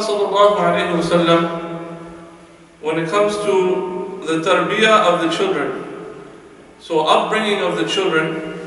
Prophet ﷺ, when it comes to the tarbiyah of the children, so upbringing of the children,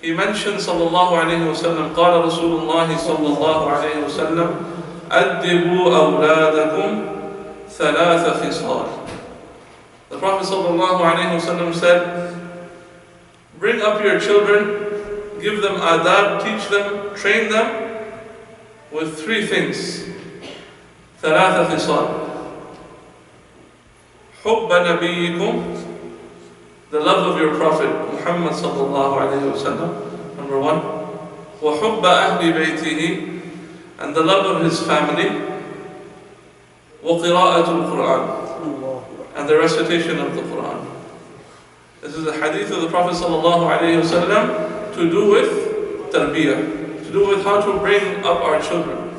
he mentioned sallallahu alayhi wa sallam, قال رسول الله صلى الله عليه وسلم أدبوا أولادكم ثلاث خصال. The Prophet sallallahu alayhi wa sallam said, bring up your children, give them adab, teach them, train them with three things. ثلاث خصال. حب نبيكم, the love of your Prophet Muhammad sallallahu alayhi wa sallam, number one. وحب أهل بيته, and the love of his family. وقراءة القرآن, and the recitation of the Quran. This is a hadith of the Prophet sallallahu alayhi wa sallam to do with tarbiyah, to do with how to bring up our children.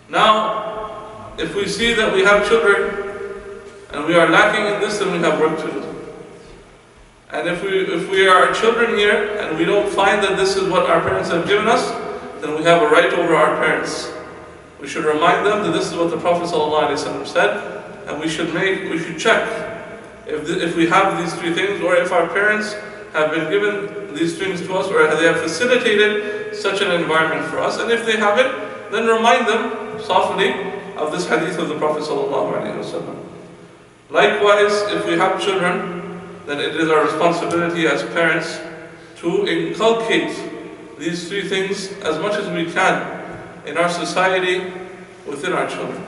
Now, if we see that we have children and we are lacking in this, then we have work to do. And if we are children here and we don't find that this is what our parents have given us, then we have a right over our parents. We should remind them that this is what the Prophet ﷺ said, and we should check if we have these three things, or if our parents have been given these things to us, or they have facilitated such an environment for us. And if they haven't, then remind them softly of this hadith of the Prophet ﷺ. Likewise, if we have children, then it is our responsibility as parents to inculcate these three things as much as we can in our society, within our children.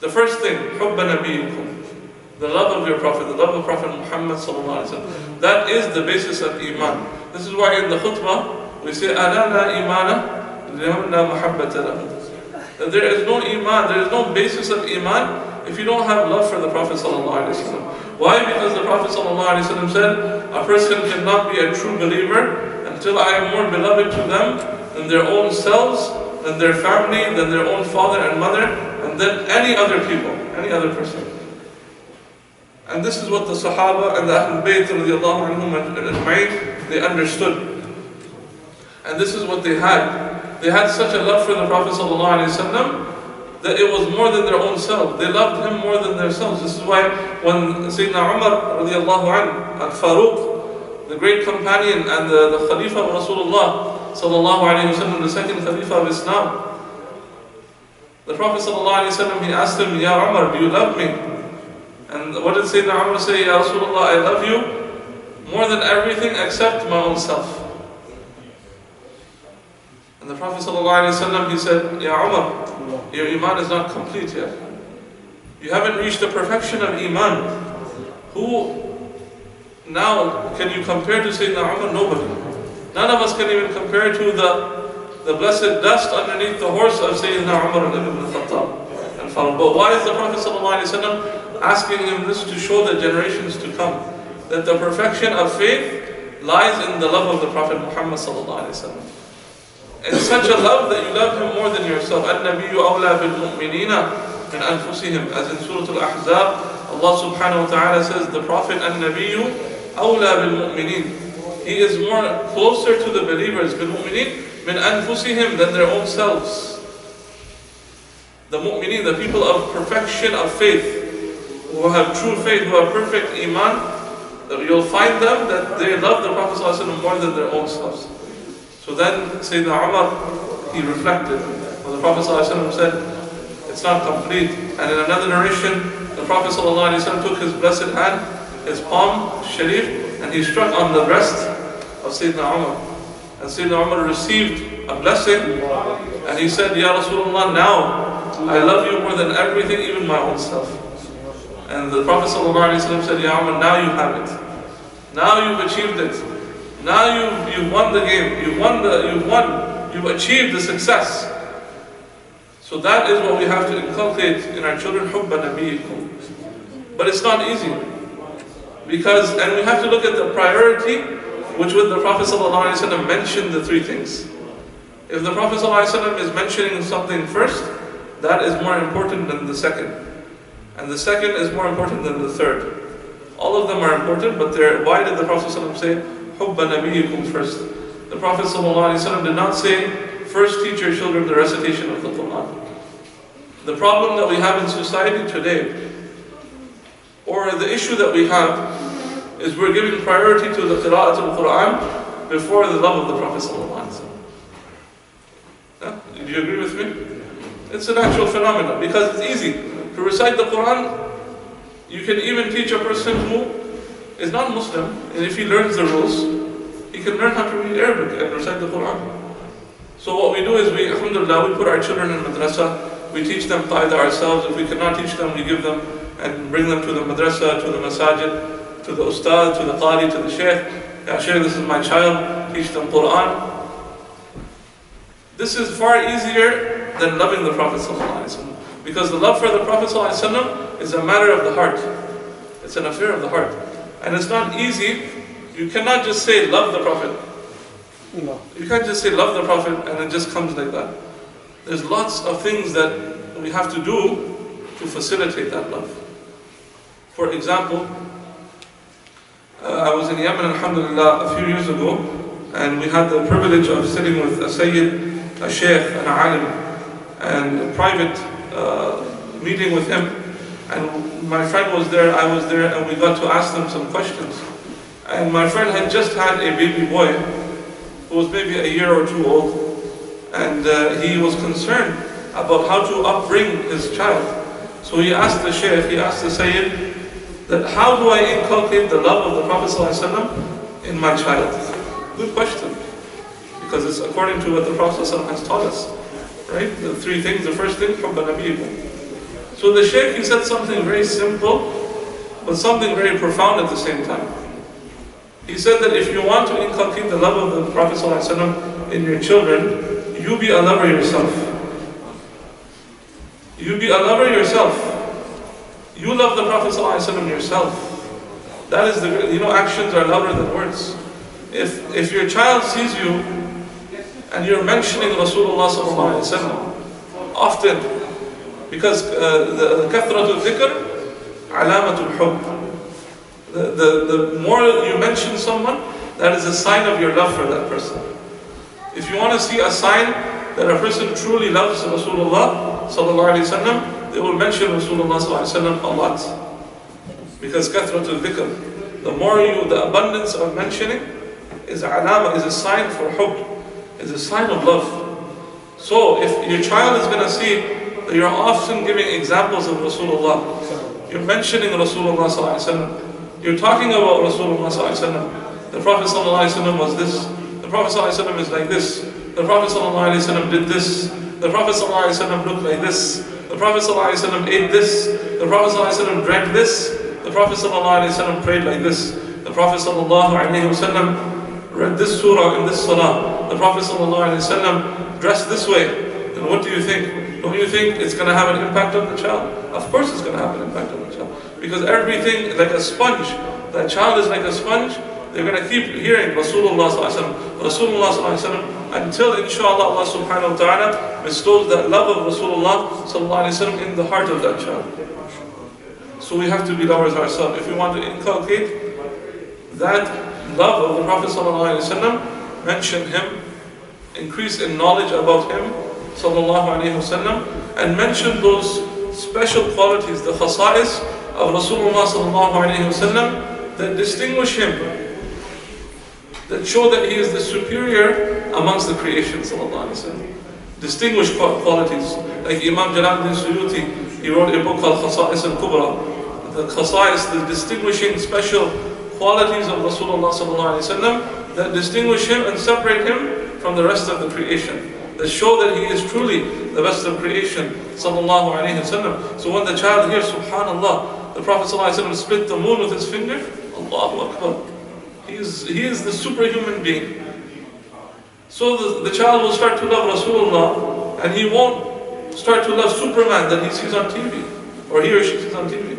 The first thing, حُبَّ نَبِيِّكُمْ, the love of your Prophet, the love of Prophet Muhammad sallallahu alaihi wasallam. That is the basis of Iman. This is why in the khutbah we say, أَلَا لَا إِيمَانَ لِمَنْ لَا مَحَبَّةَ لَهُ. That there is no Iman, there is no basis of Iman if you don't have love for the Prophet sallallahu alaihi wasallam. Why? Because the Prophet ﷺ said, a person cannot be a true believer until I am more beloved to them than their own selves, than their family, than their own father and mother, and than any other people, any other person. And this is what the Sahaba and the Ahlul Bayt radiallahu anhum, they understood. And this is what they had. They had such a love for the Prophet ﷺ that it was more than their own self. They loved him more than themselves. This is why when Sayyidina Umar radiallahu anhu, al-Faruq, the great companion and the Khalifa of Rasulullah sallallahu alayhi wa sallam, the second Khalifa of Islam, the Prophet sallallahu alayhi wa sallam, he asked him, Ya Umar, do you love me? And what did Sayyidina Umar say? Ya Rasulullah, I love you more than everything except my own self. And the Prophet ﷺ, he said, Ya Umar, your Iman is not complete yet. You haven't reached the perfection of Iman. Who now can you compare to Sayyidina Umar? Nobody. None of us can even compare to the blessed dust underneath the horse of Sayyidina Umar ibn al-Khattab and Faruq. But why is the Prophet ﷺ asking him this? To show the generations to come that the perfection of faith lies in the love of the Prophet Muhammad ﷺ. And such a love that you love him more than yourself. النَّبِيُّ أَوْلَى بِالْمُؤْمِنِينَ مِنْ أَنفُسِهِمْ. As in Surah Al-Ahzab, Allah subhanahu wa ta'ala says, the Prophet النَّبِيُّ أَوْلَى بِالْمُؤْمِنِينَ. He is more closer to the believers, بِالْمُؤْمِنِينَ مِنْ أَنفُسِهِمْ, than their own selves. The mu'mineen, the people of perfection of faith, who have true faith, who have perfect Iman, you'll find them that they love the Prophet ﷺ more than their own selves. So then Sayyidina Umar, he reflected. When the Prophet ﷺ said, it's not complete. And in another narration, the Prophet ﷺ took his blessed hand, his palm, sharif, and he struck on the breast of Sayyidina Umar. And Sayyidina Umar received a blessing, and he said, Ya Rasulullah, now I love you more than everything, even my own self. And the Prophet ﷺ said, Ya Umar, now you have it. Now you've achieved it. Now you've won the game. You've achieved the success. So that is what we have to inculcate in our children, حُبَّ نَبِيِّكُمْ. But it's not easy. And we have to look at the priority, which with the Prophet ﷺ mentioned the three things. If the Prophet ﷺ is mentioning something first, that is more important than the second. And the second is more important than the third. All of them are important, but why did the Prophet ﷺ say, حُبَّ نَبِيِّكُمْ first? The Prophet ﷺ did not say, first teach your children the recitation of the Quran. The problem that we have in society today, or the issue that we have, is we're giving priority to the qira'at al-Quran before the love of the Prophet ﷺ. Yeah? Do you agree with me? It's an actual phenomenon because it's easy to recite the Quran. You can even teach a person who is not Muslim, and if he learns the rules, he can learn how to read Arabic and recite the Quran. So what we do is alhamdulillah, we put our children in madrasa, we teach them qaida ourselves. If we cannot teach them, we give them and bring them to the madrasa, to the masajid, to the ustad, to the qari, to the shaykh. Ya shaykh, this is my child, teach them Quran. This is far easier than loving the Prophet ﷺ, because the love for the Prophet ﷺ is a matter of the heart. It's an affair of the heart. And it's not easy. You cannot just say love the Prophet. No. You can't just say love the Prophet and it just comes like that. There's lots of things that we have to do to facilitate that love. For example, I was in Yemen, alhamdulillah, a few years ago, and we had the privilege of sitting with a Sayyid, a Sheikh, an Alim, and a private meeting with him. And my friend was there, I was there, and we got to ask them some questions. And my friend had just had a baby boy who was maybe a year or two old, and he was concerned about how to upbring his child. So he asked the Shaykh, he asked the Sayyid, that how do I inculcate the love of the Prophet ﷺ in my child? Good question, because it's according to what the Prophet ﷺ has taught us, right? The three things. The first thing, حُبَّ نَبِيِّكُمْ. So the Shaykh, he said something very simple, but something very profound at the same time. He said that if you want to inculcate the love of the Prophet ﷺ in your children, you be a lover yourself. You be a lover yourself. You love the Prophet ﷺ yourself. That is actions are louder than words. If your child sees you and you're mentioning Rasulullah ﷺ often, because the kathratul dhikr, alamatul hubb. The more you mention someone, that is a sign of your love for that person. If you want to see a sign that a person truly loves Rasulullah sallallahu alaihi wasallam, they will mention Rasulullah sallallahu alaihi wasallam a lot. Because kathratul dhikr, the abundance of mentioning is a sign for hubb, is a sign of love. So if your child is going to see that you're often giving examples of Rasulullah, you're mentioning Rasulullah sallallahu alaihi wasallam, you're talking about Rasulullah sallallahu alaihi wasallam. The Prophet sallallahu alaihi wasallam was this. The Prophet sallallahu alaihi wasallam is like this. The Prophet sallallahu alaihi wasallam did this. The Prophet sallallahu alaihi wasallam looked like this. The Prophet sallallahu alaihi wasallam ate this. The Prophet sallallahu alaihi wasallam drank this. The Prophet sallallahu alaihi wasallam prayed like this. The Prophet sallallahu alaihi wasallam read this surah in this salah. The Prophet sallallahu alaihi wasallam dressed this way. And what do you think? Don't you think it's going to have an impact on the child? Of course it's going to have an impact on the child. Because everything, like a sponge, that child is like a sponge, they're going to keep hearing Rasulullah sallallahu alaihi wasallam, Rasulullah sallallahu alaihi wasallam, until inshallah Allah subhanahu wa ta'ala bestows that love of Rasulullah sallallahu alaihi wasallam in the heart of that child. So we have to be lovers ourselves. If we want to inculcate that love of the Prophet sallallahu alaihi wasallam, mention him, increase in knowledge about him sallallahu alaihi wasallam, and mention those special qualities, the khasa'is of Rasulullah sallallahu alaihi wasallam that distinguish him, that show that he is the superior amongst the creation sallallahu alaihi wasallam. Distinguished qualities, like Imam Jalaluddin Suyuti, he wrote a book called Khasa'is al-Kubra. The khasa'is, the distinguishing special qualities of Rasulullah sallallahu alaihi wasallam that distinguish him and separate him from the rest of the creation, that show that he is truly the best of creation sallallahu alaihi wasallam. So when the child hears subhanallah, the Prophet ﷺ split the moon with his finger, Allahu Akbar, he is the superhuman being. So the child will start to love Rasulullah, and he won't start to love Superman that he sees on TV, or he or she sees on TV.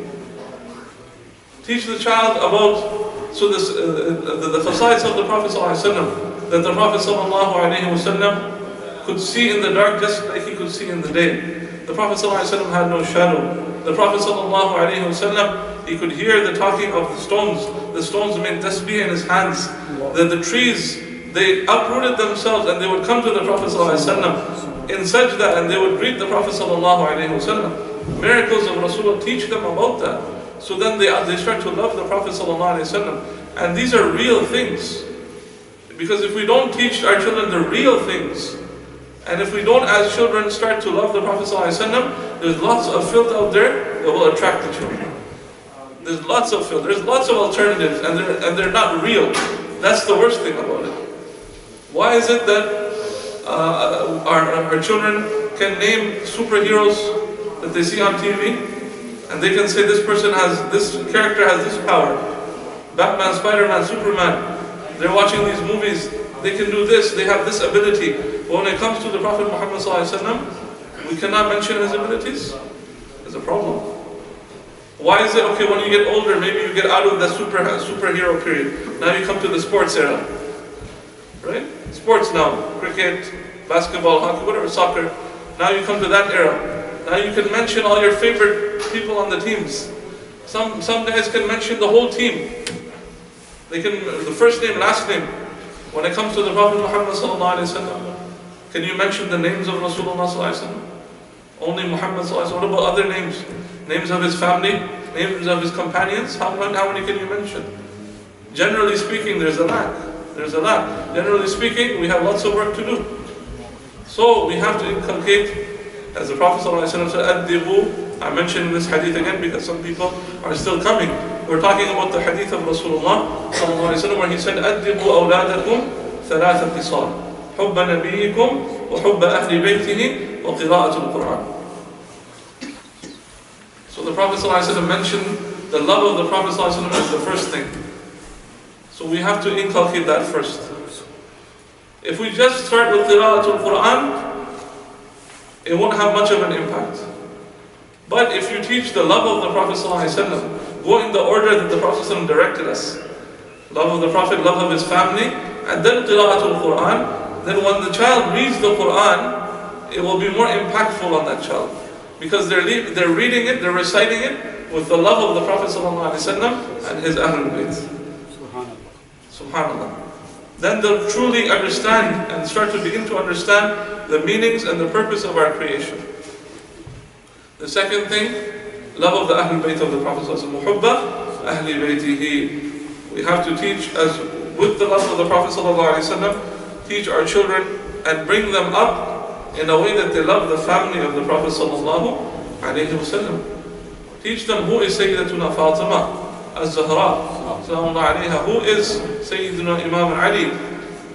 Teach the child about the khasa'is of the Prophet ﷺ, that the Prophet ﷺ could see in the dark just like he could see in the day. The Prophet ﷺ had no shadow. The Prophet ﷺ, he could hear the talking of the stones. The stones made tasbih in his hands. The trees, they uprooted themselves and they would come to the Prophet ﷺ in sajda and they would greet the Prophet ﷺ. Miracles of Rasulullah teach them about that. So then they start to love the Prophet ﷺ. And these are real things. Because if we don't teach our children the real things, and if we don't as children start to love the Prophet ﷺ, there's lots of filth out there that will attract the children. There's lots of filth, there's lots of alternatives, and they're not real. That's the worst thing about it. Why is it that our children can name superheroes that they see on TV, and they can say this character has this power. Batman, Spider-Man, Superman. They're watching these movies, they can do this, they have this ability. But when it comes to the Prophet Muhammad ﷺ, we cannot mention his abilities. There's a problem. Why is it, okay, when you get older, maybe you get out of the superhero period. Now you come to the sports era. Right? Sports now, cricket, basketball, hockey, whatever, soccer. Now you come to that era. Now you can mention all your favorite people on the teams. Some guys can mention the whole team. They can, the first name, last name. When it comes to the Prophet Muhammad ﷺ, can you mention the names of Rasulullah ﷺ? Only Muhammad ﷺ. What about other names? Names of his family? Names of his companions? How many can you mention? Generally speaking, there's a lack. There's a lack. Generally speaking, we have lots of work to do. So we have to inculcate, as the Prophet ﷺ said, "Addibu." I'm mentioning this hadith again because some people are still coming. We're talking about the hadith of Rasulullah ﷺ where he said, "Addibu awladakum thalatha khisal, hubba nabiyikum wa hubba ahli baytihi wa qira'atul Quran." So the Prophet ﷺ mentioned the love of the Prophet ﷺ as the first thing. So we have to inculcate that first. If we just start with qira'atul Quran, it won't have much of an impact. But if you teach the love of the Prophet ﷺ, go in the order that the Prophet ﷺ directed us. Love of the Prophet, love of his family, and then qira'atul Quran. Then when the child reads the Quran, it will be more impactful on that child. Because they're reading it, they're reciting it with the love of the Prophet ﷺ and his Ahlul Bayt. Subhanallah. Then they'll truly understand and start to begin to understand the meanings and the purpose of our creation. The second thing, love of the Ahlul Bayt of the Prophet ﷺ. Muhubba ahli baytihi. We have to teach, as with the love of the Prophet ﷺ, teach our children and bring them up in a way that they love the family of the Prophet ﷺ. Teach them who is Sayyidatuna Fatima Al-Zahra, who is Sayyidina Imam Ali,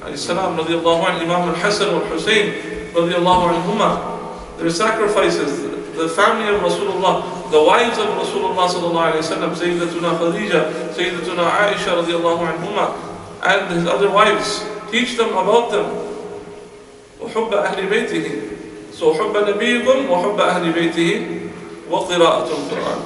radiallahu anhu, Imam Al-Hasan Al-Husayn, radiallahu anhuma. Their sacrifices, the family of Rasulullah, the wives of Rasulullah sallallahu alayhi wa sallam, Sayyidatuna Khadija, Sayyidatuna Aisha radiallahu anhuma, and his other wives. Teach them about them. وحب أهل بيته. So حب نبيكم وحب أهل بيته وقراءة القرآن.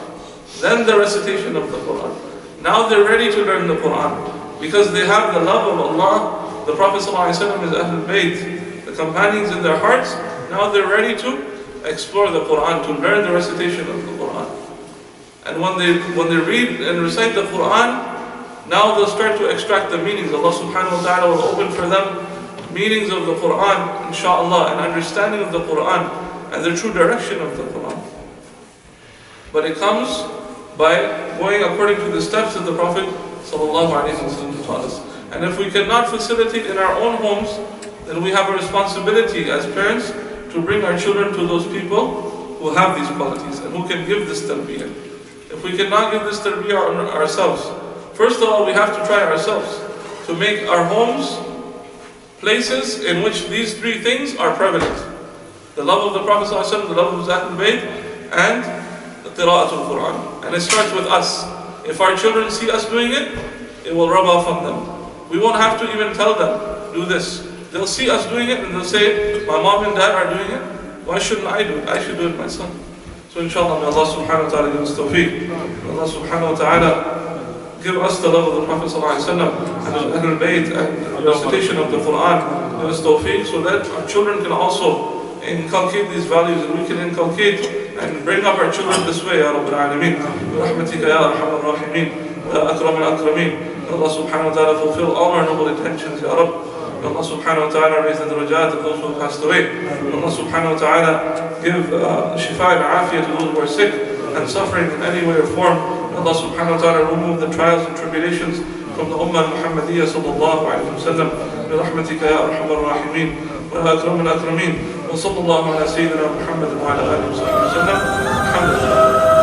Then the recitation of the Quran. Now they're ready to learn the Quran because they have the love of Allah. The Prophet ﷺ is Ahlul Bayt, the companions in their hearts. Now they're ready to explore the Quran, to learn the recitation of the Quran. And when they read and recite the Quran, now they'll start to extract the meanings. Allah subhanahu wa ta'ala will open for them meanings of the Quran, inshaAllah, and understanding of the Quran and the true direction of the Quran. But it comes by going according to the steps that the Prophet ﷺ taught us. And if we cannot facilitate in our own homes, then we have a responsibility as parents to bring our children to those people who have these qualities and who can give this tarbiyah. If we cannot give this tarbiyah ourselves, first of all we have to try ourselves to make our homes places in which these three things are prevalent. The love of the Prophet ﷺ, the love of his Ahlul Bayt, and the qira'atul Quran. And it starts with us. If our children see us doing it, it will rub off on them. We won't have to even tell them, do this. They'll see us doing it and they'll say, my mom and dad are doing it, why shouldn't I do it? I should do it myself. So inshallah, may Allah subhanahu wa ta'ala give us tawfiq. May Allah subhanahu wa ta'ala give us the love of the Prophet ﷺ and his Ahlul Bayt and the recitation of the Quran. Give us tawfiq so that our children can also inculcate these values and we can inculcate and bring up our children this way, Ya Rabbil Alameen. Rahmatika Ya Arhamar Rahimin, Ya Akram al-Akramin. Allah subhanahu wa ta'ala fulfill all our noble intentions, Ya Rabb. May Allah subhanahu wa ta'ala raise the darajat of those who have passed away. May Allah subhanahu wa ta'ala give shifa and afiyah to those who are sick and suffering in any way or form. May Allah subhanahu wa ta'ala remove the trials and tribulations from the Ummah Muhammadiyya sallallahu alayhi wa sallam. برحمتك يا أرحم الراحمين ويا أكرم الأكرمين وصلى الله على سيدنا محمد وعلى آله وصحبه وسلم. الحمد لله.